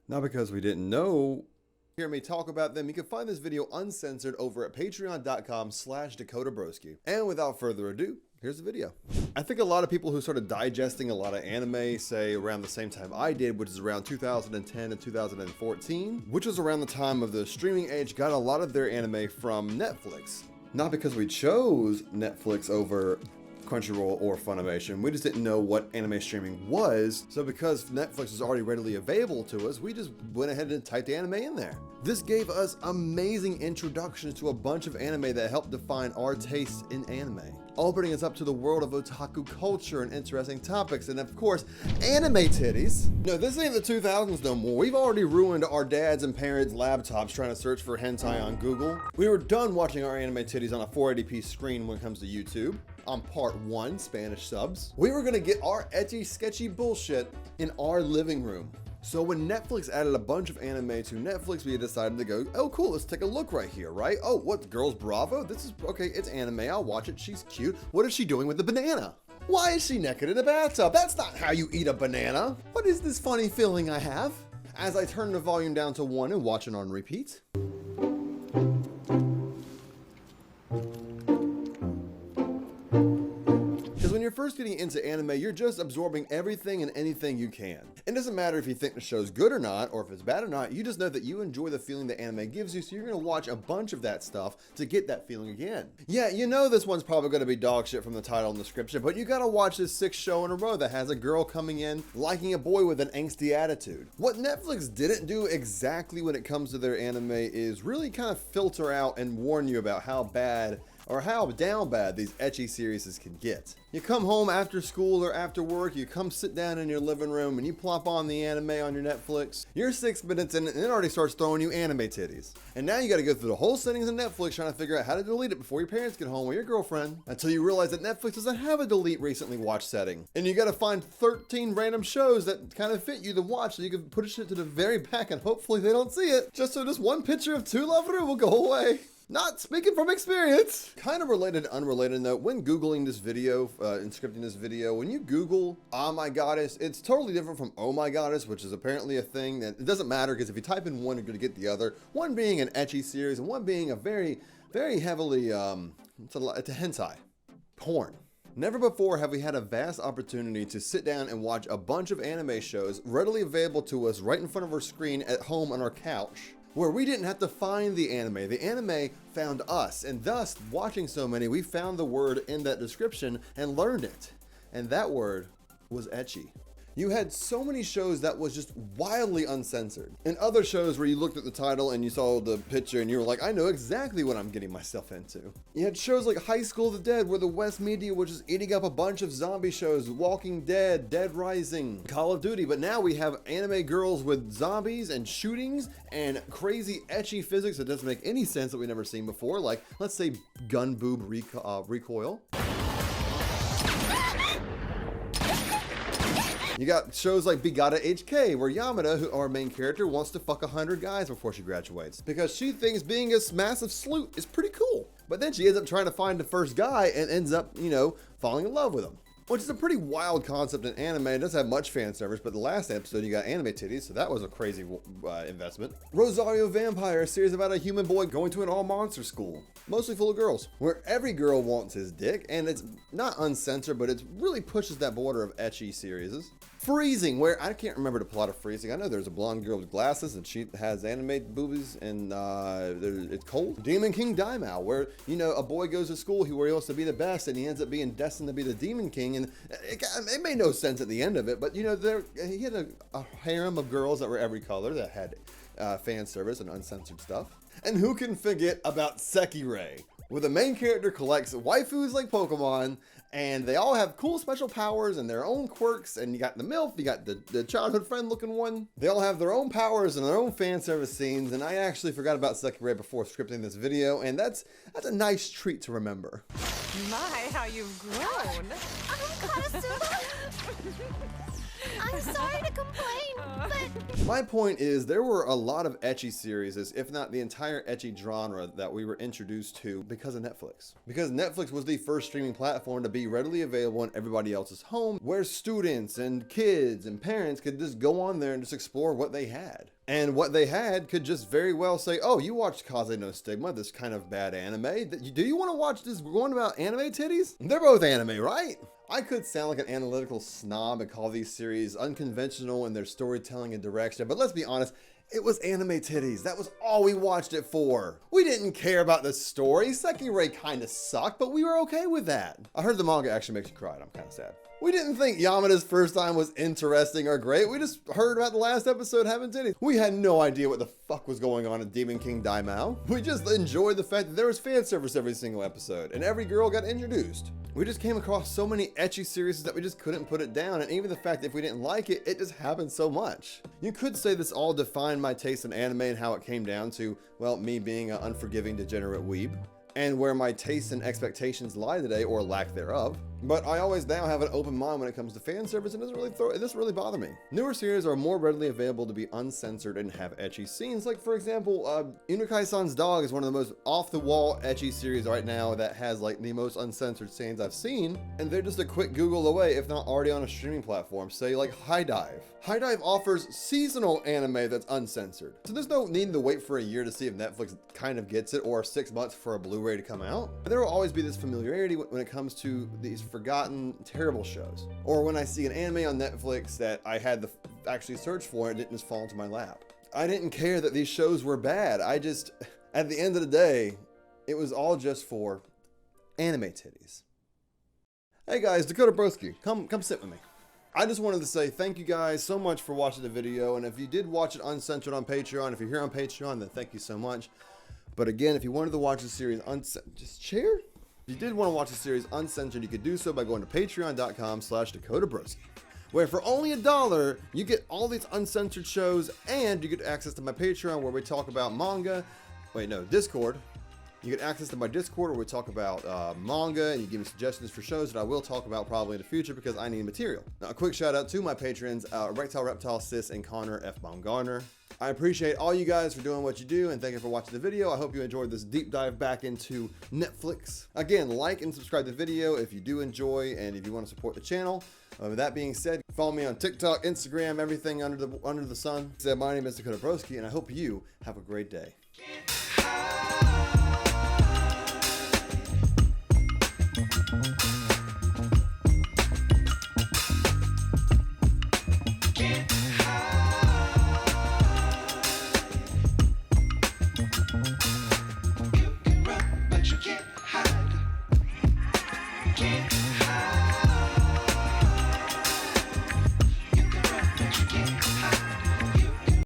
Not because we didn't know. Hear me talk about them. You can find this video uncensored over at patreon.com/Dakota Broskie. And without further ado, here's the video. I think a lot of people who started digesting a lot of anime, say around the same time I did, which is around 2010 and 2014, which was around the time of the streaming age, got a lot of their anime from Netflix. Not because we chose Netflix over Crunchyroll or Funimation, we just didn't know what anime streaming was, so because Netflix was already readily available to us, we just went ahead and typed anime in there. This gave us amazing introductions to a bunch of anime that helped define our tastes in anime, opening us up to the world of otaku culture and interesting topics, and of course, anime titties. No, this ain't the 2000s no more. We've already ruined our dads' and parents' laptops trying to search for hentai on Google. We were done watching our anime titties on a 480p screen when it comes to YouTube. On part 1, Spanish subs. We were gonna get our etchy, sketchy bullshit in our living room. So when Netflix added a bunch of anime to Netflix, we decided to go, oh cool, let's take a look right here, right? Oh, what, Girls Bravo? This is, okay, it's anime, I'll watch it, she's cute. What is she doing with the banana? Why is she naked in a bathtub? That's not how you eat a banana. What is this funny feeling I have? As I turn the volume down to 1 and watch it on repeat. When you're first getting into anime, you're just absorbing everything and anything you can. It doesn't matter if you think the show's good or not, or if it's bad or not, you just know that you enjoy the feeling that anime gives you, so you're gonna watch a bunch of that stuff to get that feeling again. Yeah, you know this one's probably gonna be dog shit from the title and description, but you gotta watch this 6th show in a row that has a girl coming in liking a boy with an angsty attitude. What Netflix didn't do exactly when it comes to their anime is really kind of filter out and warn you about how bad or how down bad these etchy series can get. You come home after school or after work, you come sit down in your living room and you plop on the anime on your Netflix. You're 6 minutes in and it already starts throwing you anime titties. And now you gotta go through the whole settings of Netflix trying to figure out how to delete it before your parents get home or your girlfriend, until you realize that Netflix doesn't have a delete recently watched setting. And you gotta find 13 random shows that kind of fit you to watch so you can push it to the very back and hopefully they don't see it, just so this one picture of two lovers will go away. Not speaking from experience. Kind of related to unrelated note, when Googling this video, and scripting this video, when you Google, oh my goddess, it's totally different from oh my goddess, which is apparently a thing that it doesn't matter because if you type in one, you're gonna get the other. One being an etchy series and one being a very, very heavily, it's a hentai, porn. Never before have we had a vast opportunity to sit down and watch a bunch of anime shows readily available to us right in front of our screen at home on our couch, where we didn't have to find the anime. The anime found us, and thus, watching so many, we found the word in that description and learned it. And that word was etchy. You had so many shows that was just wildly uncensored. And other shows where you looked at the title and you saw the picture and you were like, I know exactly what I'm getting myself into. You had shows like High School of the Dead, where the West media was just eating up a bunch of zombie shows, Walking Dead, Dead Rising, Call of Duty, but now we have anime girls with zombies and shootings and crazy etchy physics that doesn't make any sense that we've never seen before, like, let's say, gun boob recoil. You got shows like Begata HK, where Yamada, who our main character, wants to fuck 100 guys before she graduates, because she thinks being a massive sleut is pretty cool. But then she ends up trying to find the first guy and ends up, you know, falling in love with him. Which is a pretty wild concept in anime. It doesn't have much fan service, but the last episode you got anime titties, so that was a crazy investment. Rosario Vampire, a series about a human boy going to an all-monster school, mostly full of girls, where every girl wants his dick, and it's not uncensored, but it really pushes that border of etchy series. Freezing, where I can't remember the plot of Freezing. I know there's a blonde girl with glasses and she has anime boobies and it's cold. Demon King Daimao, where, you know, a boy goes to school where he wants to be the best and he ends up being destined to be the Demon King, and it made no sense at the end of it, but you know, he had a harem of girls that were every color that had fan service and uncensored stuff. And who can forget about Sekirei, where the main character collects waifus like Pokemon, and they all have cool special powers and their own quirks, and you got the MILF, you got the childhood friend looking one. They all have their own powers and their own fan service scenes, and I actually forgot about Sekirei before scripting this video, and that's a nice treat to remember. My, how you've grown. I'm sorry to complain, but... My point is, there were a lot of etchy series, if not the entire etchy genre, that we were introduced to because of Netflix. Because Netflix was the first streaming platform to be readily available in everybody else's home, where students and kids and parents could just go on there and just explore what they had. And what they had could just very well say, oh, you watched Kaze no Stigma, this kind of bad anime. Do you want to watch this one about anime titties? They're both anime, right? I could sound like an analytical snob and call these series unconventional in their storytelling and direction, but let's be honest, it was anime titties. That was all we watched it for. We didn't care about the story. Sekirei kind of sucked, but we were okay with that. I heard the manga actually makes you cry, and I'm kind of sad. We didn't think Yamada's first time was interesting or great. We just heard about the last episode having titties. We had no idea what the fuck was going on in Demon King Daimao. We just enjoyed the fact that there was fan service every single episode, and every girl got introduced. We just came across so many ecchi series that we just couldn't put it down, and even the fact that if we didn't like it, it just happened so much. You could say this all defined my taste in anime and how it came down to, well, me being an unforgiving degenerate weeb, and where my tastes and expectations lie today, or lack thereof. But I always now have an open mind when it comes to fan service, and it doesn't really bother me. Newer series are more readily available to be uncensored and have ecchi scenes. Like, for example, Inukai-san's Dog is one of the most off-the-wall ecchi series right now that has like the most uncensored scenes I've seen, and they're just a quick Google away, if not already on a streaming platform. Say like High Dive. High Dive offers seasonal anime that's uncensored, so there's no need to wait for a year to see if Netflix kind of gets it, or 6 months for a Blu-ray to come out. And there will always be this familiarity when it comes to these forgotten, terrible shows. Or when I see an anime on Netflix that I had to actually search for, and it didn't just fall into my lap. I didn't care that these shows were bad. I just, at the end of the day, it was all just for anime titties. Hey guys, Dakota Broskie, come sit with me. I just wanted to say thank you guys so much for watching the video, and if you did watch it uncensored on Patreon, if you're here on Patreon, then thank you so much. But again, if you wanted to watch the series just share. If you did want to watch the series uncensored, you could do so by going to patreon.com/DakotaBroskie, where for only $1, you get all these uncensored shows, and you get access to my Patreon where we talk about manga. Discord. You get access to my Discord where we talk about manga, and you give me suggestions for shows that I will talk about probably in the future because I need material. Now, a quick shout out to my patrons, Reptile Sis and Connor F. Baumgartner. I appreciate all you guys for doing what you do, and thank you for watching the video. I hope you enjoyed this deep dive back into Netflix. Again, like and subscribe to the video if you do enjoy, and if you want to support the channel. With that being said, follow me on TikTok, Instagram, everything under the sun. My name is Dakota Broskie, and I hope you have a great day.